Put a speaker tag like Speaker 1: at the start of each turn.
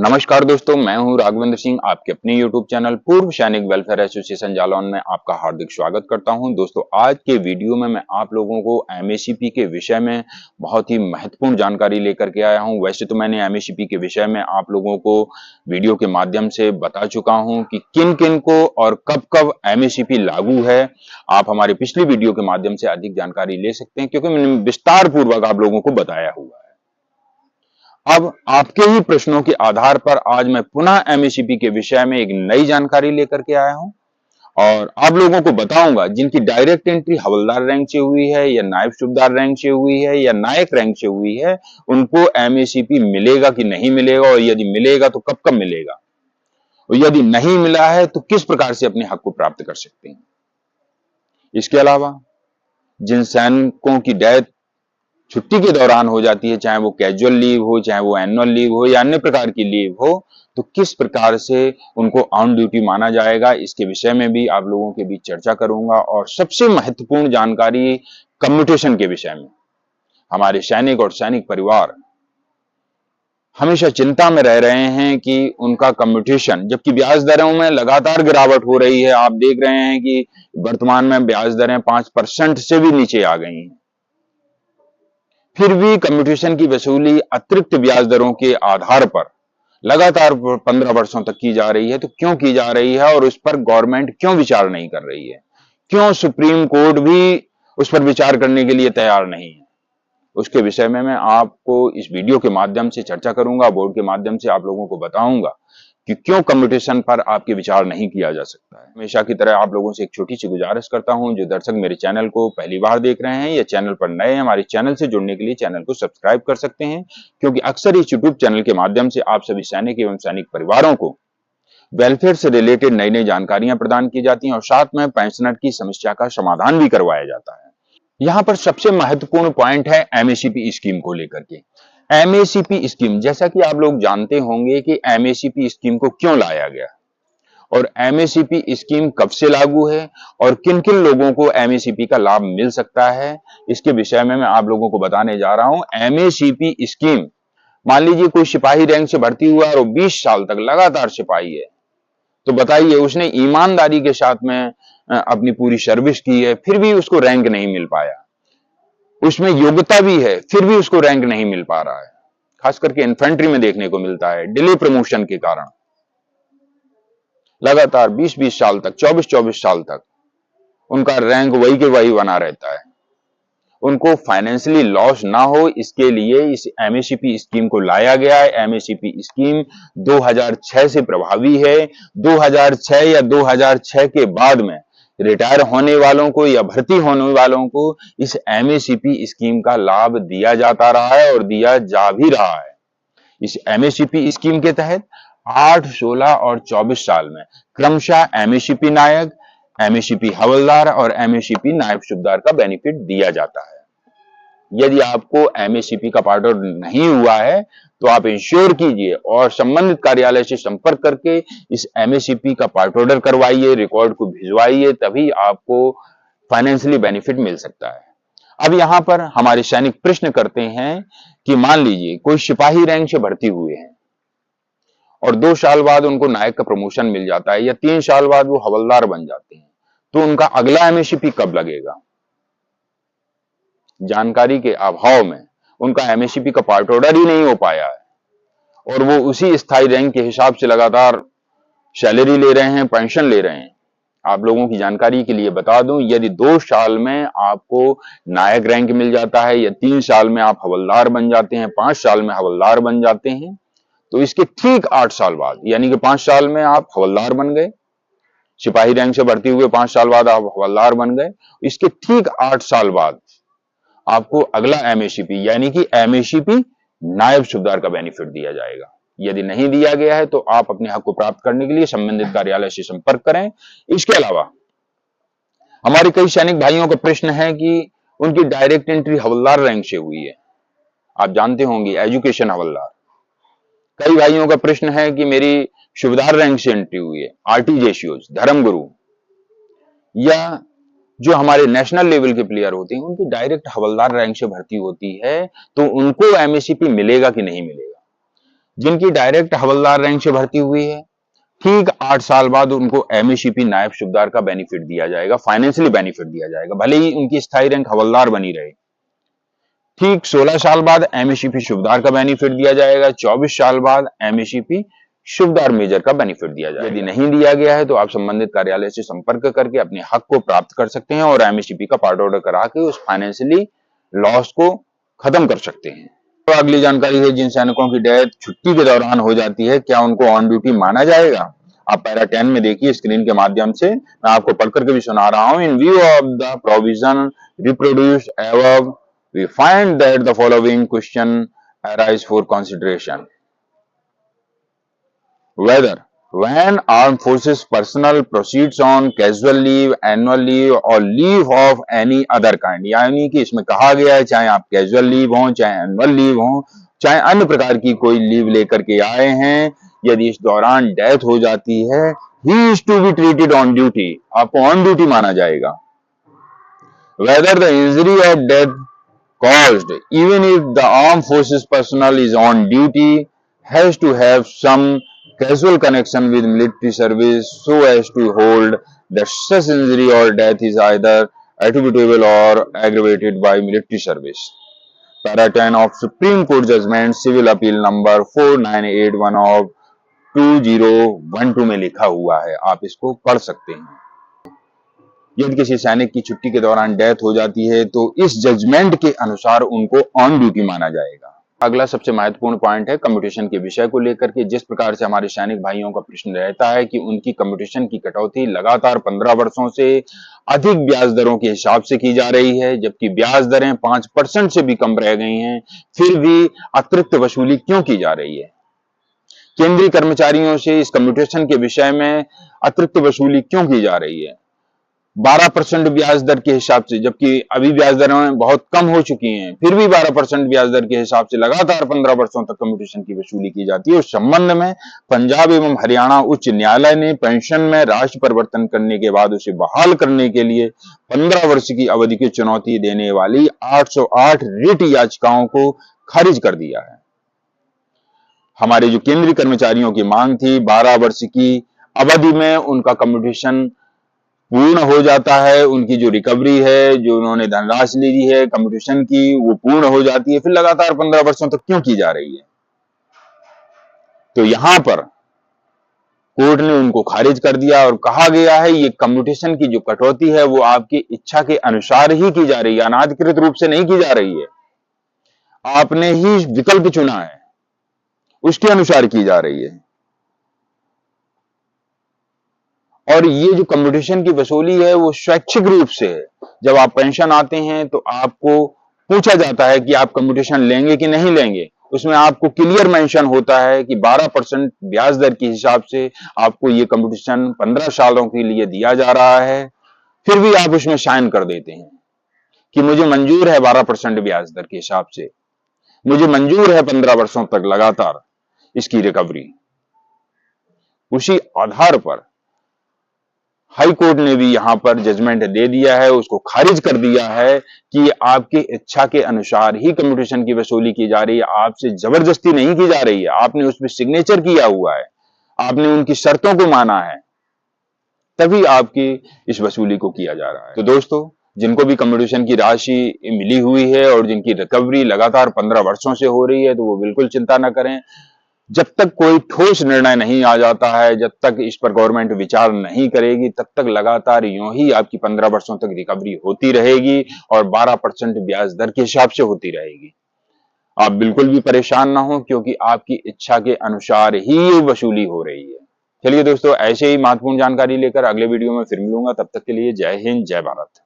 Speaker 1: नमस्कार दोस्तों, मैं हूं राघवेंद्र सिंह, आपके अपने YouTube चैनल पूर्व सैनिक वेलफेयर एसोसिएशन जालौन में आपका हार्दिक स्वागत करता हूं। दोस्तों, आज के वीडियो में मैं आप लोगों को एमएससीपी के विषय में बहुत ही महत्वपूर्ण जानकारी लेकर के आया हूं। वैसे तो मैंने एमएससीपी के विषय में आप लोगों को वीडियो के माध्यम से बता चुका हूं कि किन किन को और कब कब एमएससीपी लागू है। आप हमारी पिछली वीडियो के माध्यम से अधिक जानकारी ले सकते हैं, क्योंकि मैंने विस्तार पूर्वक आप लोगों को बताया हुआ है। अब आपके ही प्रश्नों के आधार पर आज मैं पुनः एमएससीपी के विषय में एक नई जानकारी लेकर के आया हूं और आप लोगों को बताऊंगा जिनकी डायरेक्ट एंट्री हवलदार रैंक से हुई है या नायब सूबेदार रैंक से हुई है या नायक रैंक से हुई है, उनको एमएससीपी मिलेगा कि नहीं मिलेगा, और यदि मिलेगा तो कब कब मिलेगा, और यदि नहीं मिला है तो किस प्रकार से अपने हक को प्राप्त कर सकते हैं। इसके अलावा जिन सैनिकों की डेथ छुट्टी के दौरान हो जाती है, चाहे वो कैजुअल लीव हो, चाहे वो एनुअल लीव हो या अन्य प्रकार की लीव हो, तो किस प्रकार से उनको ऑन ड्यूटी माना जाएगा, इसके विषय में भी आप लोगों के बीच चर्चा करूंगा। और सबसे महत्वपूर्ण जानकारी कम्यूटेशन के विषय में। हमारे सैनिक और सैनिक परिवार हमेशा चिंता में रह रहे हैं कि उनका कम्यूटेशन, जबकि ब्याज दरों में लगातार गिरावट हो रही है। आप देख रहे हैं कि वर्तमान में ब्याज दरें 5% से भी नीचे आ गई हैं, फिर भी कम्यूटेशन की वसूली अतिरिक्त ब्याज दरों के आधार पर लगातार 15 वर्षों तक की जा रही है। तो क्यों की जा रही है और उस पर गवर्नमेंट क्यों विचार नहीं कर रही है? क्यों सुप्रीम कोर्ट भी उस पर विचार करने के लिए तैयार नहीं है? उसके विषय में मैं आपको इस वीडियो के माध्यम से चर्चा करूंगा, बोर्ड के माध्यम से आप लोगों को बताऊंगा कि क्यों कम्यूटेशन पर आपके विचार नहीं किया जा सकता है। हमेशा की तरह आप लोगों से एक छोटी सी गुजारिश करता हूं, जो दर्शक मेरे चैनल को पहली बार देख रहे हैं या चैनल पर नए हैं, हमारे चैनल से जुड़ने के लिए चैनल को सब्सक्राइब कर सकते हैं, क्योंकि अक्सर इस यूट्यूब चैनल के माध्यम से आप सभी सैनिक एवं सैनिक परिवारों को वेलफेयर से रिलेटेड नई नई जानकारियां प्रदान की जाती हैं और साथ में पेंशनर की समस्या का समाधान भी करवाया जाता है। यहां पर सबसे महत्वपूर्ण पॉइंट है एमएससीपी स्कीम को लेकर के। एमएससीपी स्कीम, जैसा कि आप लोग जानते होंगे कि एमएससीपी स्कीम को क्यों लाया गया और एमएससीपी स्कीम कब से लागू है और किन किन लोगों को एमएससीपी का लाभ मिल सकता है, इसके विषय में मैं आप लोगों को बताने जा रहा हूं। एमएससीपी स्कीम, मान लीजिए कोई सिपाही रैंक से भर्ती हुआ और 20 साल तक लगातार सिपाही है, तो बताइए उसने ईमानदारी के साथ में अपनी पूरी सर्विस की है, फिर भी उसको रैंक नहीं मिल पाया। उसमें योग्यता भी है, फिर भी उसको रैंक नहीं मिल पा रहा है। खास करके इन्फेंट्री में देखने को मिलता है, डिले प्रमोशन के कारण लगातार 20-20 साल तक, 24-24 साल तक उनका रैंक वही के वही बना रहता है। उनको फाइनेंशियली लॉस ना हो, इसके लिए इस एमएससीपी स्कीम को लाया गया है। एमएससीपी स्कीम 2006 से प्रभावी है। 2006 या 2006 के बाद में रिटायर होने वालों को या भर्ती होने वालों को इस एमएससीपी स्कीम का लाभ दिया जाता रहा है और दिया जा भी रहा है। इस एमएससीपी स्कीम के तहत 8, 16 और 24 साल में क्रमशः एमएससीपी नायक, एमएससीपी हवलदार और एमएससीपी नायब सूबेदार का बेनिफिट दिया जाता है। यदि आपको एमएससीपी का पार्ट आउट नहीं हुआ है तो आप इंश्योर कीजिए और संबंधित कार्यालय से संपर्क करके इस एमएससीपी का पार्ट ऑर्डर करवाइए, रिकॉर्ड को भिजवाइए, तभी आपको फाइनेंशियली बेनिफिट मिल सकता है। अब यहां पर हमारे सैनिक प्रश्न करते हैं कि मान लीजिए कोई सिपाही रैंक से भर्ती हुए हैं और 2 साल बाद उनको नायक का प्रमोशन मिल जाता है या 3 साल बाद वो हवलदार बन जाते हैं, तो उनका अगला एमएससीपी कब लगेगा? जानकारी के अभाव में उनका एमएससीपी का पार्ट ऑर्डर ही नहीं हो पाया है और वो उसी स्थायी रैंक के हिसाब से लगातार सैलरी ले रहे हैं, पेंशन ले रहे हैं। आप लोगों की जानकारी के लिए बता दूं, यदि 2 साल में आपको नायक रैंक मिल जाता है या 3 साल में आप हवलदार बन जाते हैं, 5 साल में हवलदार बन जाते हैं, तो इसके ठीक 8 साल बाद, यानी कि 5 साल में आप हवलदार बन गए, सिपाही रैंक से भर्ती हुए 5 साल बाद आप हवलदार बन गए, इसके ठीक 8 साल बाद आपको अगला एमएससीपी यानी कि एमएससीपी नायब सूबेदार का बेनिफिट दिया जाएगा। यदि नहीं दिया गया है तो आप अपने हक को प्राप्त करने के लिए संबंधित कार्यालय से संपर्क करें। इसके अलावा हमारे कई सैनिक भाइयों का प्रश्न है कि उनकी डायरेक्ट एंट्री हवलदार रैंक से हुई है। आप जानते होंगे एजुकेशन हवलदार। कई भाइयों का प्रश्न है कि मेरी सूबेदार रैंक से एंट्री हुई है, आरटीजेसीओज, धर्मगुरु या जो हमारे नेशनल लेवल के प्लेयर होते हैं, उनकी डायरेक्ट हवलदार रैंक से भर्ती होती है, तो उनको एमएससीपी मिलेगा कि नहीं मिलेगा? जिनकी डायरेक्ट हवलदार रैंक से भर्ती हुई है, ठीक 8 साल बाद उनको एमएससीपी नायब सूबेदार का बेनिफिट दिया जाएगा, फाइनेंशियली बेनिफिट दिया जाएगा, भले ही उनकी स्थायी रैंक हवलदार बनी रहे। ठीक 16 साल बाद एमएससीपी सूबेदार का बेनिफिट दिया जाएगा, 24 साल बाद एमएससीपी सूबेदार मेजर का बेनिफिट दिया जाएगा। यदि नहीं दिया गया है तो आप संबंधित कार्यालय से संपर्क करके अपने हक को प्राप्त कर सकते हैं और एमएससीपी का पार्ट ऑर्डर करा के उस फाइनेंशियली लॉस को खत्म कर सकते हैं। तो अगली जानकारी है, जिन सैनिकों की डेथ छुट्टी के दौरान हो जाती है, क्या उनको ऑन ड्यूटी माना जाएगा? आप पैरा 10 में देखिए स्क्रीन के माध्यम से, मैं आपको पढ़ करके भी सुना रहा हूं। इन view of the provision reproduced above, we find that the following question arise for consideration. Whether when armed forces personnel proceeds on casual leave, annual leave or leave of any other kind, यानी कि इसमें कहा गया है चाहे आप casual leave हो, चाहे एनुअल लीव हो, चाहे अन्य प्रकार की कोई लीव लेकर के आए हैं, यदि इस दौरान डेथ हो जाती है, he is to be treated on duty, आपको ऑन ड्यूटी माना जाएगा। Whether the injury or death caused, even if the armed forces personnel is on duty, has to have some casual connection with military service so as to hold that such injury or death is either attributable or aggravated by military service. Para 10 of Supreme Court Judgment Civil Appeal number 4981 of 2012 में लिखा हुआ है, आप इसको पढ़ सकते हैं। यदि किसी सैनिक की छुट्टी के दौरान डेथ हो जाती है तो इस जजमेंट के अनुसार उनको ऑन ड्यूटी माना जाएगा। अगला सबसे महत्वपूर्ण पॉइंट है कम्यूटेशन के विषय को लेकर के। जिस प्रकार से हमारे सैनिक भाइयों का प्रश्न रहता है कि उनकी कम्यूटेशन की कटौती लगातार 15 वर्षों से अधिक ब्याज दरों के हिसाब से की जा रही है, जबकि ब्याज दरें 5% से भी कम रह गई हैं, फिर भी अतिरिक्त वसूली क्यों की जा रही है? केंद्रीय कर्मचारियों से इस कम्यूटेशन के विषय में अतिरिक्त वसूली क्यों की जा रही है? 12% ब्याज दर के हिसाब से, जबकि अभी ब्याज दरें बहुत कम हो चुकी हैं, फिर भी 12% ब्याज दर के हिसाब से लगातार 15 वर्षों तक कम्यूटेशन की वसूली की जाती है। उस संबंध में पंजाब एवं हरियाणा उच्च न्यायालय ने पेंशन में राशि परिवर्तन करने के बाद उसे बहाल करने के लिए 15 वर्ष की अवधि की चुनौती देने वाली 808 रिट याचिकाओं को खारिज कर दिया है। हमारे जो केंद्रीय कर्मचारियों की मांग थी 12 वर्ष की अवधि में उनका कम्यूटेशन पूर्ण हो जाता है, उनकी जो रिकवरी है, जो उन्होंने धनराशि ली है कम्यूटेशन की, वो पूर्ण हो जाती है, फिर लगातार 15 वर्षों तक क्यों की जा रही है? तो यहां पर कोर्ट ने उनको खारिज कर दिया और कहा गया है ये कम्यूटेशन की जो कटौती है वो आपकी इच्छा के अनुसार ही की जा रही है, अनाधिकृत रूप से नहीं की जा रही है। आपने ही विकल्प चुना है, उसके अनुसार की जा रही है। और ये जो कम्यूटेशन की वसूली है वो स्वैच्छिक रूप से है। जब आप पेंशन आते हैं तो आपको पूछा जाता है कि आप कम्यूटेशन लेंगे कि नहीं लेंगे, उसमें आपको क्लियर मेंशन होता है कि 12% ब्याज दर के हिसाब से आपको ये कम्यूटेशन 15 सालों के लिए दिया जा रहा है, फिर भी आप उसमें साइन कर देते हैं कि मुझे मंजूर है 12% ब्याज दर के हिसाब से, मुझे मंजूर है 15 वर्षों तक लगातार इसकी रिकवरी। उसी आधार पर हाई कोर्ट ने भी यहां पर जजमेंट दे दिया है, उसको खारिज कर दिया है कि आपकी इच्छा के अनुसार ही कम्यूटेशन की वसूली की जा रही है, आपसे जबरदस्ती नहीं की जा रही है। आपने उसमें सिग्नेचर किया हुआ है, आपने उनकी शर्तों को माना है, तभी आपकी इस वसूली को किया जा रहा है। तो दोस्तों, जिनको भी कम्यूटेशन की राशि मिली हुई है और जिनकी रिकवरी लगातार 15 वर्षों से हो रही है, तो वो बिल्कुल चिंता न करें। जब तक कोई ठोस निर्णय नहीं आ जाता है, जब तक इस पर गवर्नमेंट विचार नहीं करेगी, तब तक लगातार यूं ही आपकी 15 वर्षों तक रिकवरी होती रहेगी और 12% ब्याज दर के हिसाब से होती रहेगी। आप बिल्कुल भी परेशान ना हो, क्योंकि आपकी इच्छा के अनुसार ही ये वसूली हो रही है। चलिए दोस्तों, ऐसे ही महत्वपूर्ण जानकारी लेकर अगले वीडियो में फिर मिलूंगा। तब तक के लिए जय हिंद, जय भारत।